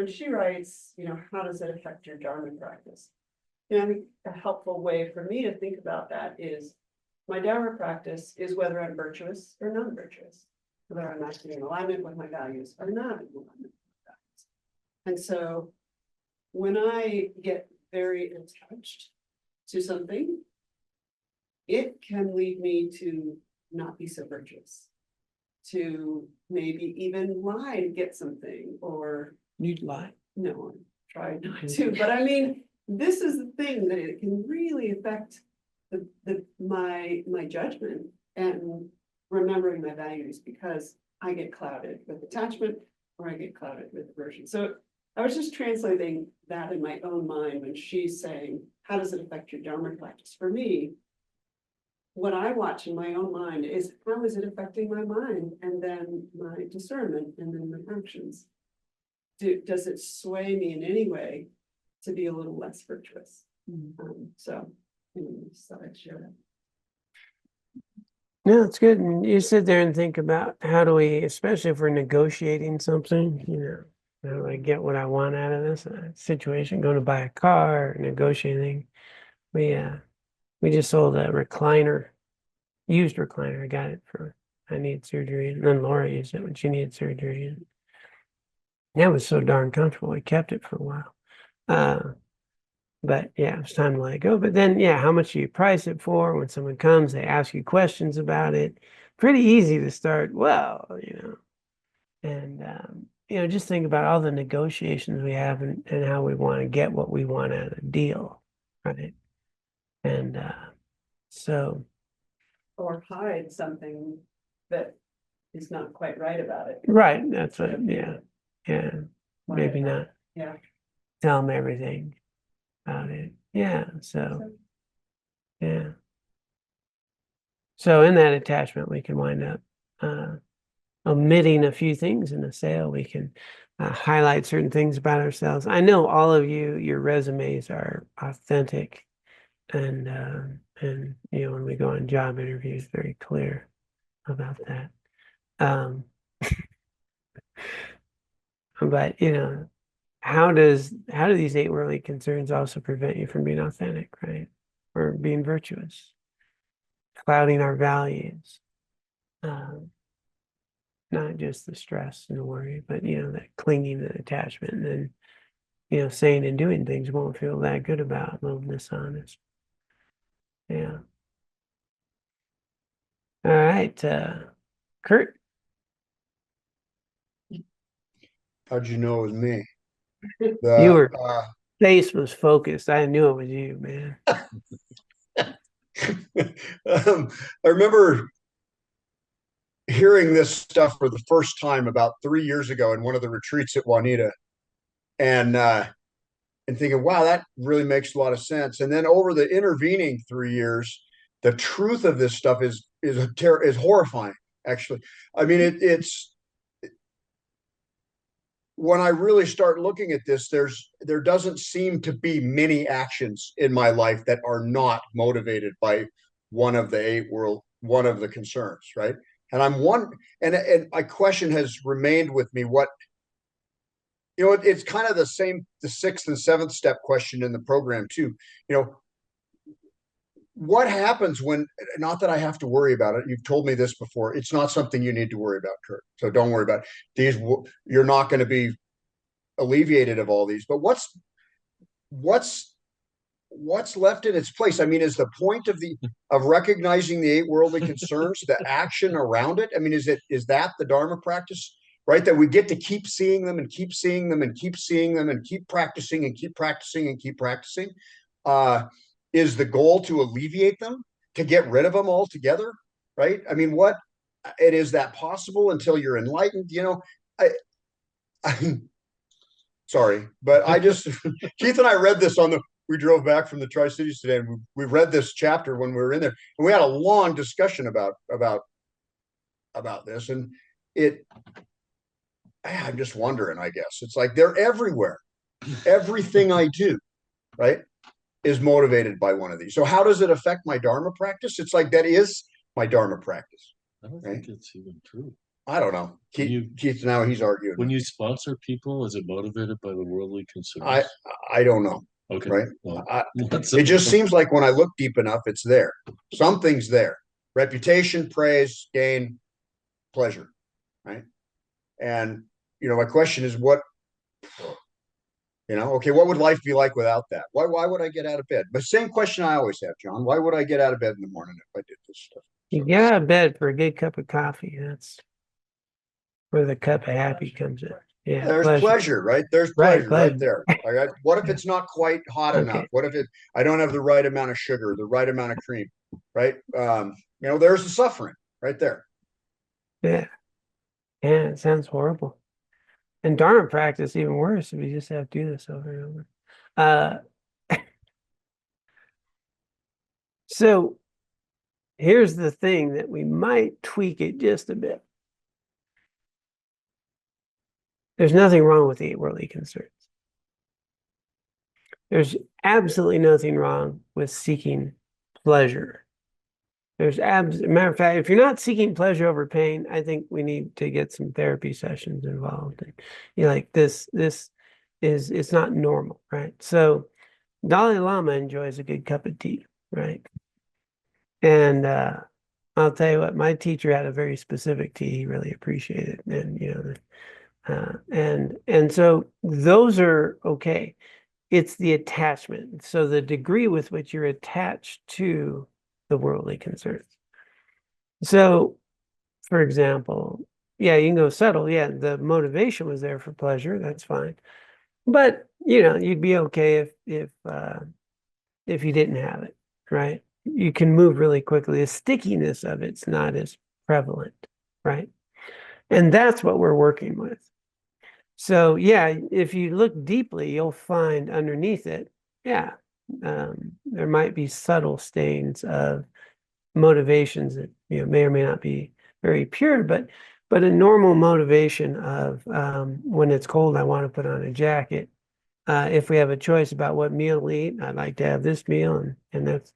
she writes, how does it affect your Dharma practice? I think a helpful way for me to think about that is my Dharma practice is whether I'm virtuous or non-virtuous, whether I'm acting in alignment with my values or not in alignment with my values. And so when I get very attached to something, it can lead me to not be so virtuous, to maybe even lie to get something, or You'd lie. no, I'm trying not to, but I mean, this is the thing, that it can really affect my judgment and remembering my values, because I get clouded with attachment or I get clouded with aversion. So I was just translating that in my own mind when she's saying, how does it affect your Dharma practice? For me, what I watch in my own mind is, how is it affecting my mind, and then my discernment, and then my actions? Does it sway me in any way to be a little less virtuous? So I'd share that. No, it's good. And you sit there and think about how do we, especially if we're negotiating something, how do I get what I want out of this situation? Going to buy a car, negotiating. We just sold a recliner, used recliner. I got it I needed surgery, and then Laura used it when she needed surgery. And that was so darn comfortable. We kept it for a while. But yeah, it was time to let it go. But then, how much do you price it for? When someone comes, they ask you questions about it. Pretty easy to start, and just think about all the negotiations we have and how we want to get what we want out of the deal, right? And so. Or hide something that is not quite right about it. Right, that's what, yeah, maybe not. Yeah. Tell them everything about it. So in that attachment, we can wind up omitting a few things in the sale. We can highlight certain things about ourselves. I know all of you, your resumes are authentic, and when we go on job interviews, very clear about that. But how do these eight worldly concerns also prevent you from being authentic, right? Or being virtuous, clouding our values, not just the stress and the worry, but that clinging and attachment, and then saying and doing things you won't feel that good about, a little dishonest. Yeah. All right, Kurt. How'd you know it was me? Your face was focused. I knew it was you, man. I remember hearing this stuff for the first time about 3 years ago in one of the retreats at Juanita, and and thinking, wow, that really makes a lot of sense. And then over the intervening 3 years, the truth of this stuff is horrifying, actually. I mean, it's when I really start looking at this, there doesn't seem to be many actions in my life that are not motivated by one of the concerns, right? And and my question has remained with me, it's kind of the same, the 6th and 7th step question in the program too. What happens when, not that I have to worry about it. You've told me this before. It's not something you need to worry about, Kurt. So don't worry about it. You're not going to be alleviated of all these, but what's left in its place? I mean, is the point of recognizing the 8 worldly concerns, the action around it? I mean, is that the Dharma practice, right? That we get to keep seeing them and keep seeing them and keep seeing them and keep practicing and keep practicing and keep practicing. Is the goal to alleviate them, to get rid of them altogether, right? I mean, is that possible until you're enlightened? I'm sorry, but Keith and I read this we drove back from the Tri-Cities today, and we read this chapter when we were in there, and we had a long discussion about this, and I'm just wondering, I guess. It's like they're everywhere. Everything I do, right, is motivated by one of these. So how does it affect my Dharma practice? It's like that is my Dharma practice. I don't think it's even true. I don't know. Keith now he's arguing. When you sponsor people, is it motivated by the worldly concerns? I don't know. Okay. Right. Well, it just seems like when I look deep enough, it's there. Something's there. Reputation, praise, gain, pleasure. Right. And my question is okay, what would life be like without that? Why would I get out of bed? But same question I always have, John. Why would I get out of bed in the morning if I did this stuff? You get out of bed for a good cup of coffee. That's where the cup of happy comes in. Yeah, there's pleasure, right? There's pleasure right there. All right. What if it's not quite hot enough? What if I don't have the right amount of sugar, the right amount of cream, right? There's the suffering right there. Yeah. Yeah, it sounds horrible. And Dharma practice even worse if you just have to do this over and over. So here's the thing that we might tweak it just a bit. There's nothing wrong with the 8 worldly concerns. There's absolutely nothing wrong with seeking pleasure. Matter of fact, if you're not seeking pleasure over pain, I think we need to get some therapy sessions involved. And, this is, it's not normal, right? So Dalai Lama enjoys a good cup of tea, right? And I'll tell you what, my teacher had a very specific tea he really appreciated. And so those are okay. It's the attachment. So the degree with which you're attached to the worldly concerns. So, for example, yeah, you can go subtle. Yeah, the motivation was there for pleasure. That's fine. But, you'd be okay if you didn't have it, right? You can move really quickly. The stickiness of it's not as prevalent, right? And that's what we're working with. So, yeah, if you look deeply, you'll find underneath it, yeah, there might be subtle stains of motivations that may or may not be very pure, but a normal motivation of when it's cold, I want to put on a jacket. If we have a choice about what meal to eat, I'd like to have this meal, and that's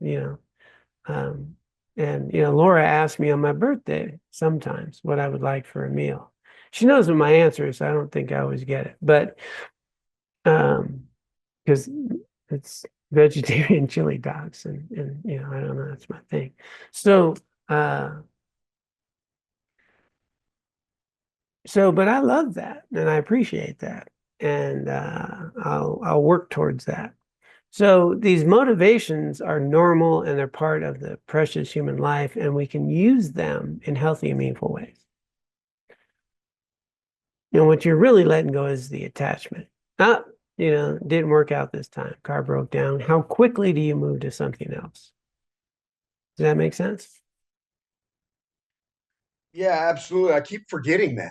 Laura asked me on my birthday sometimes what I would like for a meal. She knows what my answer is, so I don't think I always get it, but because it's vegetarian chili dogs, and I don't know, that's my thing. So but I love that and I appreciate that, and I'll work towards that. So these motivations are normal and they're part of the precious human life, and we can use them in healthy and meaningful ways. What you're really letting go is the attachment. Didn't work out this time. Car broke down. How quickly do you move to something else? Does that make sense? Yeah, absolutely. I keep forgetting that.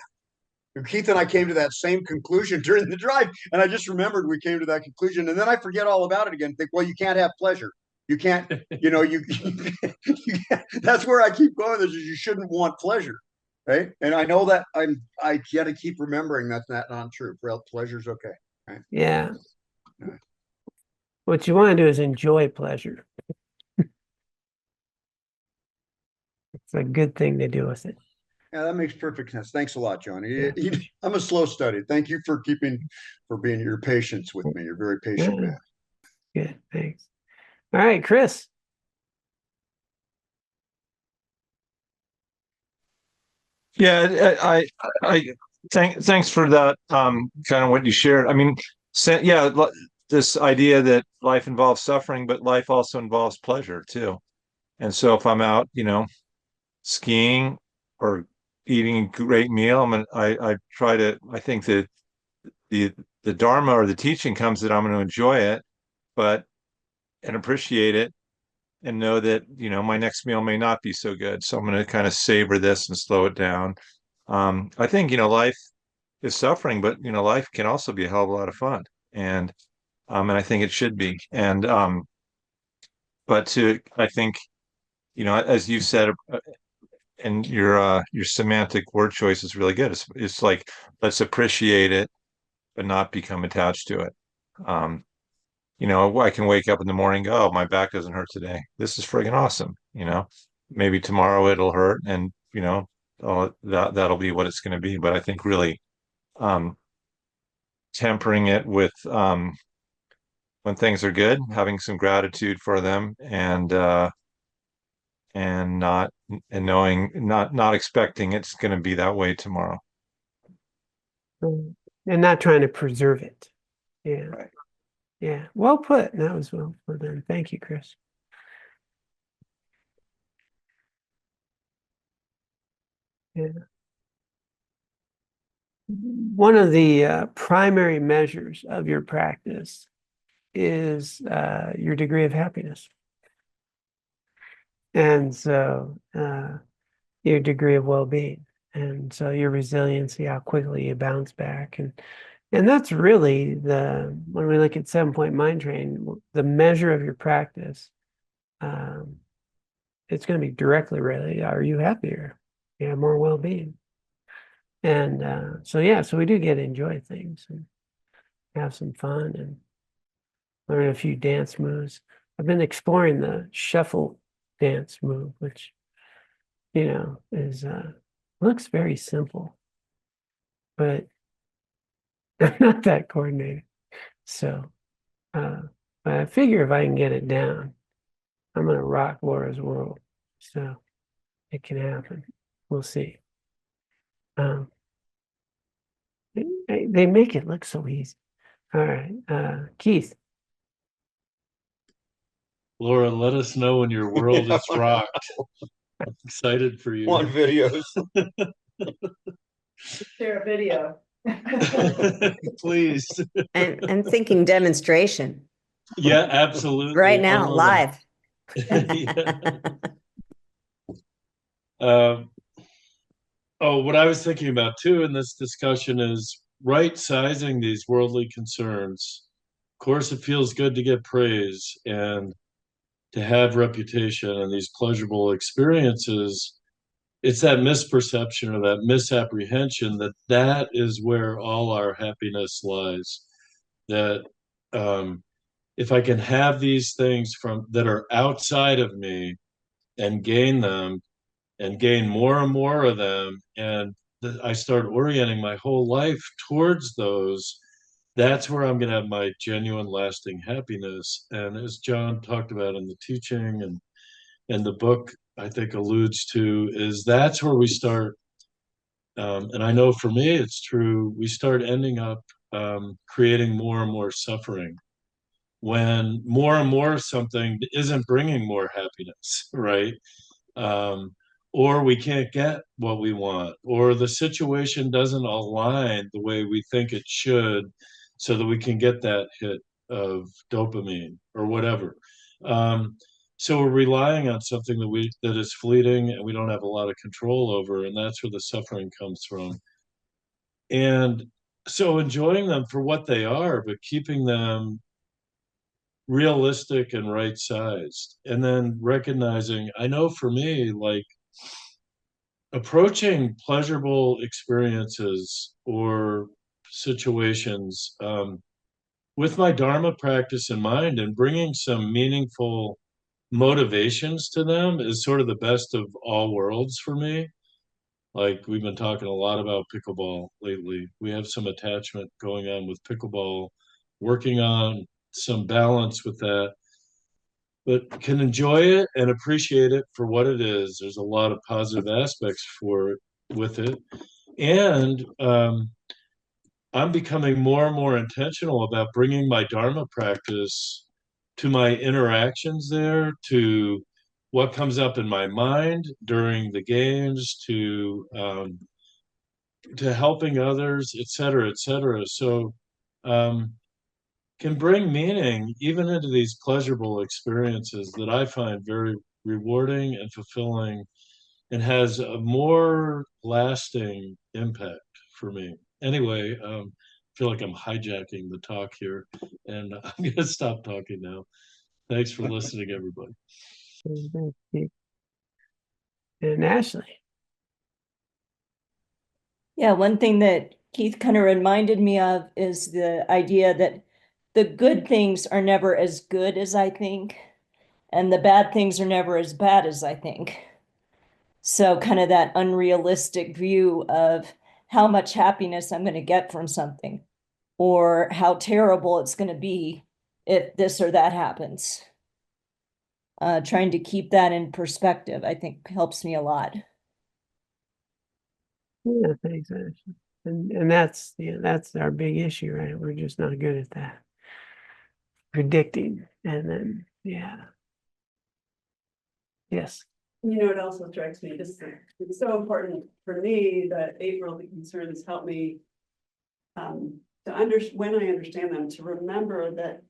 Keith and I came to that same conclusion during the drive, and I just remembered we came to that conclusion, and then I forget all about it again. Think, well, you can't have pleasure. You can't, you can't, that's where I keep going. Is you shouldn't want pleasure, right? And I know that I got to keep remembering that's not true. Pleasure's okay. Right? Yeah. What you want to do is enjoy pleasure. It's a good thing to do with it. Yeah, that makes perfect sense. Thanks a lot, John. Yeah. I'm a slow study. Thank you for being your patience with me. You're a very patient man. Good, thanks. All right, Chris. Yeah, thanks for that, kind of what you shared. I mean, this idea that life involves suffering, but life also involves pleasure too. And so if I'm out, skiing or eating a great meal, I think that the Dharma or the teaching comes that I'm going to enjoy it, and appreciate it, and know that, my next meal may not be so good. So I'm going to kind of savor this and slow it down. I think, life is suffering, but, life can also be a hell of a lot of fun. And I think it should be. And, I think, as you said, and your semantic word choice is really good. It's like, let's appreciate it, but not become attached to it. I can wake up in the morning, go, oh, my back doesn't hurt today. This is friggin' awesome. Maybe tomorrow it'll hurt, and that'll be what it's going to be. But I think really tempering it with when things are good, having some gratitude for them, and knowing, not expecting it's going to be that way tomorrow. And not trying to preserve it. Yeah. Right. Yeah. Well put. That was well put in. Thank you, Chris. Yeah. One of the primary measures of your practice is your degree of happiness. And so your degree of well-being. And so your resiliency, how quickly you bounce back. And that's really when we look at 7-point mind training, the measure of your practice, it's going to be directly related. Are you happier? You have more well-being. And so we do get to enjoy things and have some fun and learn a few dance moves. I've been exploring the shuffle dance move, which, is looks very simple, but I'm not that coordinated. So I figure if I can get it down, I'm going to rock Laura's world. So it can happen. We'll see. They make it look so easy. All right. Keith. Laura, let us know when your world is rocked. I'm excited for you. On videos. Share a video. Please. And thinking demonstration. Yeah, absolutely. Right now, live. What I was thinking about too in this discussion is right sizing these worldly concerns. Of course, it feels good to get praise and to have reputation and these pleasurable experiences. It's that misperception or that misapprehension that is where all our happiness lies. That if I can have these things that are outside of me and gain them and gain more and more of them, and I start orienting my whole life towards those, that's where I'm going to have my genuine lasting happiness. And as John talked about in the teaching and the book, I think alludes to, is that's where we start. And I know for me, it's true. We start ending up creating more and more suffering when more and more something isn't bringing more happiness, right? Or we can't get what we want, or the situation doesn't align the way we think it should, so that we can get that hit of dopamine or whatever. So we're relying on something that is fleeting and we don't have a lot of control over, and that's where the suffering comes from. And so enjoying them for what they are, but keeping them realistic and right sized. And then recognizing, I know for me, like approaching pleasurable experiences or situations with my Dharma practice in mind and bringing some meaningful motivations to them is sort of the best of all worlds for me. Like we've been talking a lot about pickleball lately. We have some attachment going on with pickleball, working on some balance with that, but can enjoy it and appreciate it for what it is. There's a lot of positive aspects for it with it. And I'm becoming more and more intentional about bringing my Dharma practice to my interactions there, to what comes up in my mind during the games, to helping others, et cetera, et cetera. So can bring meaning even into these pleasurable experiences that I find very rewarding and fulfilling and has a more lasting impact for me. Anyway, I feel like I'm hijacking the talk here, and I'm going to stop talking now. Thanks for listening, everybody. And Ashley. Yeah, one thing that Keith kind of reminded me of is the idea that the good things are never as good as I think, and the bad things are never as bad as I think. So kind of that unrealistic view of how much happiness I'm going to get from something, or how terrible it's going to be if this or that happens. Trying to keep that in perspective, I think, helps me a lot. Yeah, thanks, Ashley. And that's our big issue, right? We're just not good at that. Predicting, and then yes. You know, it also strikes me, it's so important for me that Eight Worldly Concerns help me when I understand them, to remember that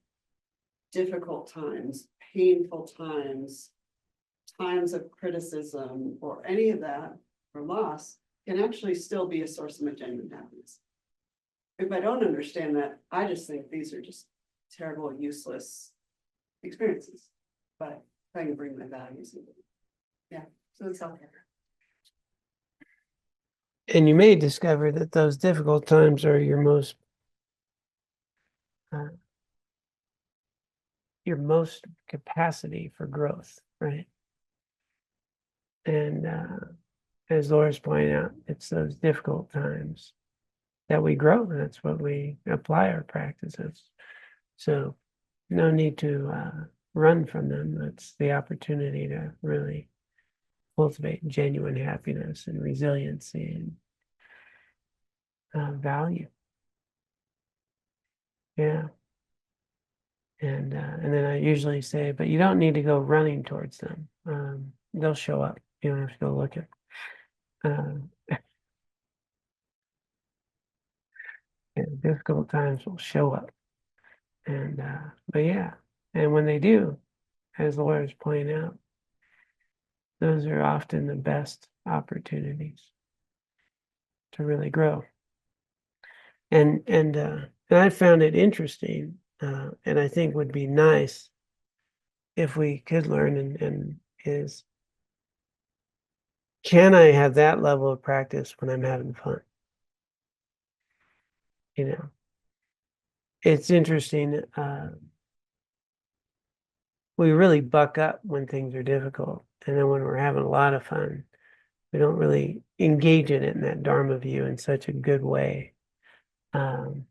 difficult times, painful times, times of criticism, or any of that, or loss, can actually still be a source of my genuine happiness. If I don't understand that, I just think these are just terrible, useless experiences. But if I can bring my values into it. Yeah, so it's all there. And you may discover that those difficult times are your most capacity for growth, right? And as Laura's pointing out, it's those difficult times that we grow. That's what we apply our practices. So no need to run from them. That's the opportunity to really cultivate genuine happiness and resiliency and value. Yeah. And then I usually say, but you don't need to go running towards them. They'll show up. You don't have to go looking. And difficult times will show up. And but yeah, and when they do, as the lawyers point out, those are often the best opportunities to really grow. And I found it interesting, and I think would be nice if we could learn and is, can I have that level of practice when I'm having fun? You know, it's interesting. We really buck up when things are difficult. And then when we're having a lot of fun, we don't really engage in it in that Dharma view in such a good way. And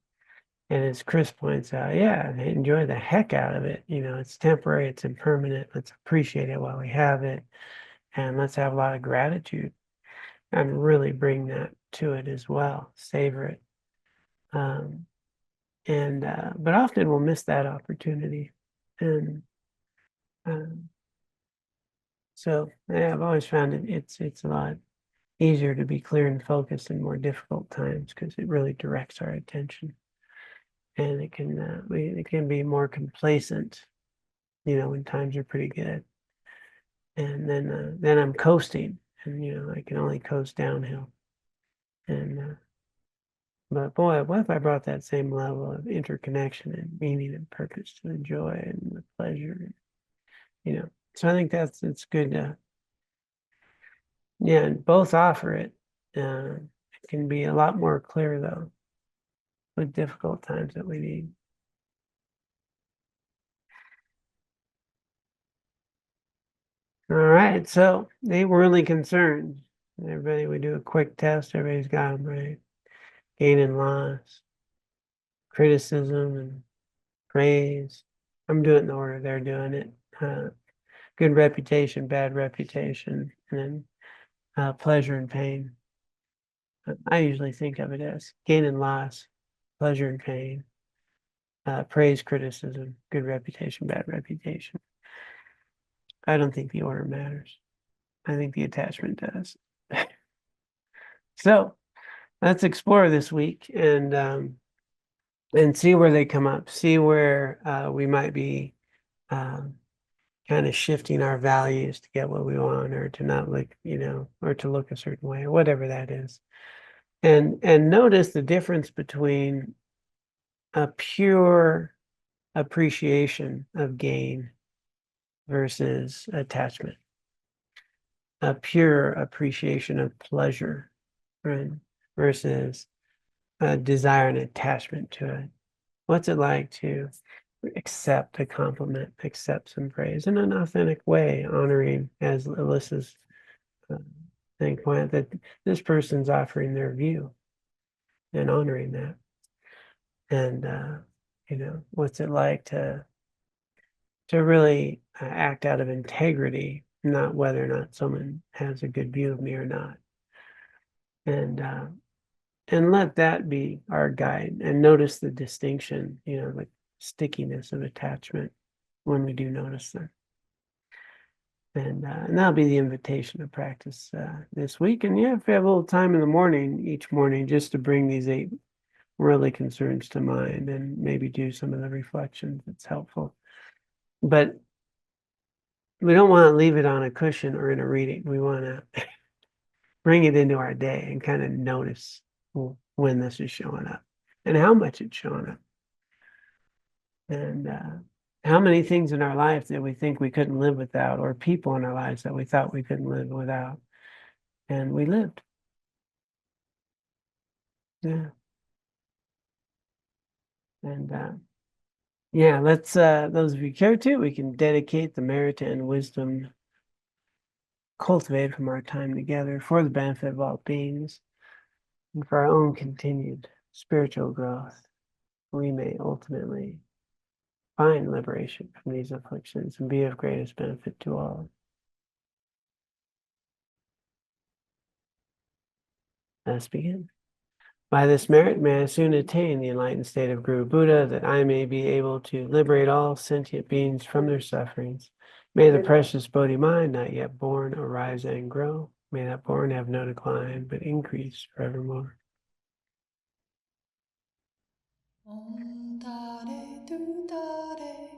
as Chris points out, yeah, enjoy the heck out of it. You know, it's temporary, it's impermanent. Let's appreciate it while we have it. And let's have a lot of gratitude and really bring that to it as well. Savor it. But often we'll miss that opportunity. And so yeah, I've always found it's a lot easier to be clear and focused in more difficult times because it really directs our attention, and it can be more complacent, you know, when times are pretty good, and then I'm coasting, and you know I can only coast downhill, and But boy, what if I brought that same level of interconnection and meaning and purpose to the joy and the pleasure, So I think it's good to, and both offer it. It can be a lot more clear though, with difficult times that we need. All right, so they were really concerned. Everybody, we do a quick test. Everybody's got them right. Gain and loss, criticism and praise. I'm doing it in the order they're doing it. Good reputation, bad reputation, and then pleasure and pain. I usually think of it as gain and loss, pleasure and pain, praise, criticism, good reputation, bad reputation. I don't think the order matters. I think the attachment does. So let's explore this week and see where they come up. See where we might be kind of shifting our values to get what we want, or to not look, or to look a certain way, or whatever that is. And notice the difference between a pure appreciation of gain versus attachment. A pure appreciation of pleasure, right, versus a desire and attachment to it. What's it like to accept a compliment, accept some praise in an authentic way, honoring, as Alyssa's thing pointed, that this person's offering their view and honoring that. And what's it like to really act out of integrity, not whether or not someone has a good view of me or not. And let that be our guide, and notice the distinction, like stickiness of attachment when we do notice them. And that'll be the invitation to practice this week. And if you have a little time in the morning, each morning, just to bring these 8 worldly concerns to mind and maybe do some of the reflections, it's helpful. But we don't want to leave it on a cushion or in a reading. We want to bring it into our day and kind of notice when this is showing up and how much it's showing up. And how many things in our life that we think we couldn't live without, or people in our lives that we thought we couldn't live without, and we lived. Yeah. And let's, those of you who care to, we can dedicate the merit and wisdom cultivated from our time together for the benefit of all beings and for our own continued spiritual growth. We may ultimately find liberation from these afflictions and be of greatest benefit to all. Let's begin. By this merit, may I soon attain the enlightened state of Guru Buddha, that I may be able to liberate all sentient beings from their sufferings. May the precious Bodhi mind, not yet born, arise and grow. May that born have no decline, but increase forevermore. Om Tare Tu Tare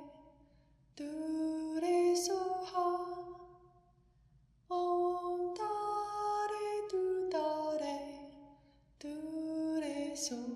Tu Re Soha. Om Tare Tu Tare Tu Re Soha.